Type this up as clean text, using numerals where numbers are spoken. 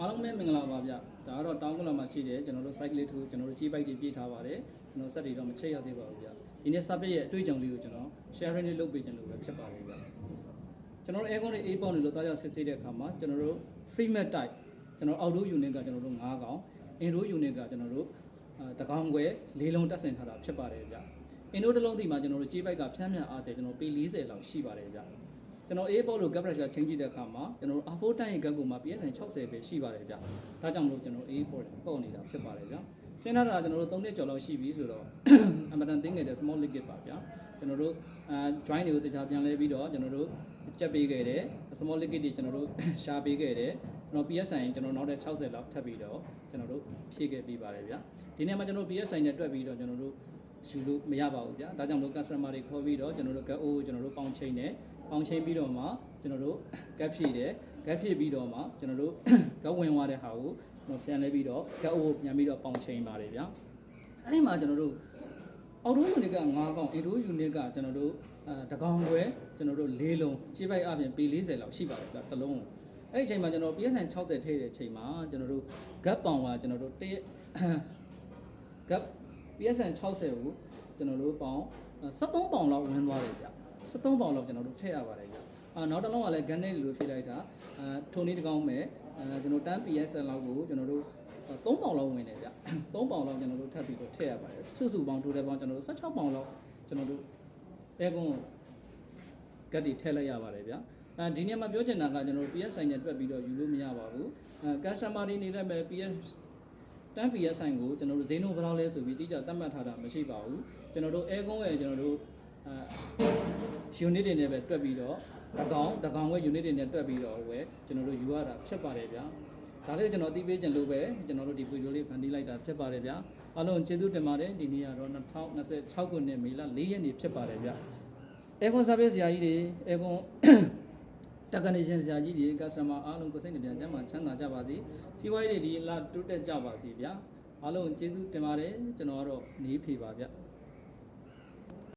အားလုံးပဲမင်္ဂလာပါဗျဒါကတော့တောင်းကလာမှာရှိတယ်ကျွန်တော်တို့ site လေးထိုးကျွန်တော်တို့ကြီးပိုက်တွေပြည့်ထားပါတယ်ကျွန်တော်စက်တွေတော့မချိတ်ရသေးပါဘူးဗျဒီနေ့ subject ရဲ့အတွေ့အကြုံလေးကိုကျွန်တော် sharing လေးလုပ်ပေးခြင်းလို့ပဲဖြစ်ပါတယ်ဗျကျွန်တော်တို့ aircon တွေ A ပေါက်နေလို့တားကြစစ်ဆေးတဲ့အခါမှာကျွန်တော်တို့ free mat type ကျွန်တော် outdoor unit ကကျွန်တော်တို့9កောင် indoor unit ကကျွန်တော်တို့တကောင်ခွဲ၄လုံးတက်ဆင်ထားတာဖြစ်ပါတယ်ဗျ indoor တစ်လုံးဒီမှာကျွန်တော်တို့ကြီးပိုက်ကဖြန်းဖြန်းအားတယ်ကျွန်တော်ပေ40လောက်ရှိပါတယ်ဗျကျွန်တော် A ပေါက်လို့ gap pressure ချင်းကြည့်တဲ့အခါမှာကျွန်တော် R4 တိုင်းရဲ့ gap ကိုမှ PSI 60ပဲရှိပါတယ်ဗျဒါကြောင့်မလို့ကျွန်တော် A ပေါက်နေတာဖြစ်ပါတယ်ဗျစဉ်းစားတာကျွန်တော်တို့3နှစ်ကျော်လောက်ရှိပြီဆိုတော့အမှန်တန်သိငယ်တဲ့ small liquid ပါဗျကျွန်တော်တို့joint တွေကိုတခြားပြန်လဲပြီးတော့ကျွန်တော်တို့ချက်ပေးခဲ့တယ် small liquid တွေကျွန်တော်တို့ရှာပေးခဲ့တယ်ကျွန်တော် PSI ကျွန်တော်နောက်တဲ့60လောက်ထပ်ပြီးတော့ကျွန်တော်တို့ဖြည့်ခဲ့ပြီးပါတယ်ဗျဒီနေ့မှာကျွန်တော် PSI နဲ့တွက်ပြီးတော့ကျွန်တော်တို့ယူလို့မရပါဘူးဗျဒါကြောင့်မလို့ customer တွေခေါ်ပြီးတော့ကျွန်တော်တို့ gap O ကိုကျွန်တော်တို့ပေါင်ချိန်တယ်ပေါင်ချိန်ပြီးတော့မှကျွန်တော်တို့ gap ဖြည့်တယ် gap ဖြည့်ပြီးတော့မှကျွန်တော်တို့ gap ဝင်သွားတဲ့ဟာကိုပြန်လဲပြီးတော့ gap O ကိုပြန်ပြီးတော့ပေါင်ချိန်ပါတယ်ဗျအဲ့ဒီမှာကျွန်တော်တို့ outdoor unit က9កောင် indoor unit ကကျွန်တော်တို့တကောင်ခွဲကျွန်တော်တို့၄လုံးကြီးပိုက်အပြင်ပေ40လောက်ရှိပါတယ်ဗျတစ်လုံးအဲ့ဒီအချိန်မှာကျွန်တော် PSI 60ထည့်တဲ့အချိန်မှာကျွန်တော်တို့ gap ပေါင်ကကျွန်တော်တို့gap PSI 60ကိုကျွန်တော်တို့ပေါင်73ပေါင်လောက်ဝင်သွားတယ်ဗျ73ပေါင်လောက်ကျွန်တော်တို့ထည့်ရပါတယ်ဗျနောက်တစ်လုံးကလည်း gun နဲ့လိုဖြည့်လိုက်တာထုံနေတကောင်မဲ့ကျွန်တော်10 PSI လောက်ကိုကျွန်တော်တို့3ပေါင်လောက်ဝင်တယ်ဗျ3ပေါင်လောက်ကျွန်တော်တို့ထပ်ပြီးတော့ထည့်ရပါတယ်စုစုပေါင်း total ပေါင်းကျွန်တော်တို့16ပေါင်လောက်ကျွန်တော်တို့အဲကုန်းကတ်တီထည့်လိုက်ရပါတယ်ဗျဒီနေ့မှာပြောချင်တာကကျွန်တော်တို့ PSI နဲ့တွက်ပြီးတော့ယူလို့မရပါဘူး customer တွေနေလည်းပဲ 10 PSI ကိုကျွန်တော်တို့ဈေးနှုန်းဘယ်လောက်လဲဆိုပြီးတိကျသတ်မှတ်ထားတာမရှိပါဘူးကျွန်တော်တို့အဲကုန်းရဲ့ကျွန်တော်တို့unit တွေနဲ့ပဲတွက်ပြီးတော့တကောင်ဝဲ unit တွေနဲ့တွက်ပြီးတော့ဝဲကျွန်တော်တို့ယူရတာဖြစ်ပါတယ်ဗျဒါလေးကျွန်တော်သိပေးခြင်းလို့ပဲကျွန်တော်တို့ဒီ video လေးဖန်တီးလိုက်တာဖြစ်ပါတယ်ဗျအားလုံးကျေးဇူးတင်ပါတယ်ဒီနေ့ကတော့2026ခုနှစ်မေလ4ရက်နေ့ဖြစ်ပါတယ်ဗျAircon service ဆရာကြီးတွေ Aircon technician ဆရာကြီးတွေ customer အားလုံးကိုစိတ်နှပြချမ်းသာချမ်းသာကြပါစေစီးပွားရေးတွေဒီလတိုးတက်ကြပါစေဗျအားလုံးကျေးဇူးတင်ပါတယ်ကျွန်တော်ကတော့နေဖေပါဗျ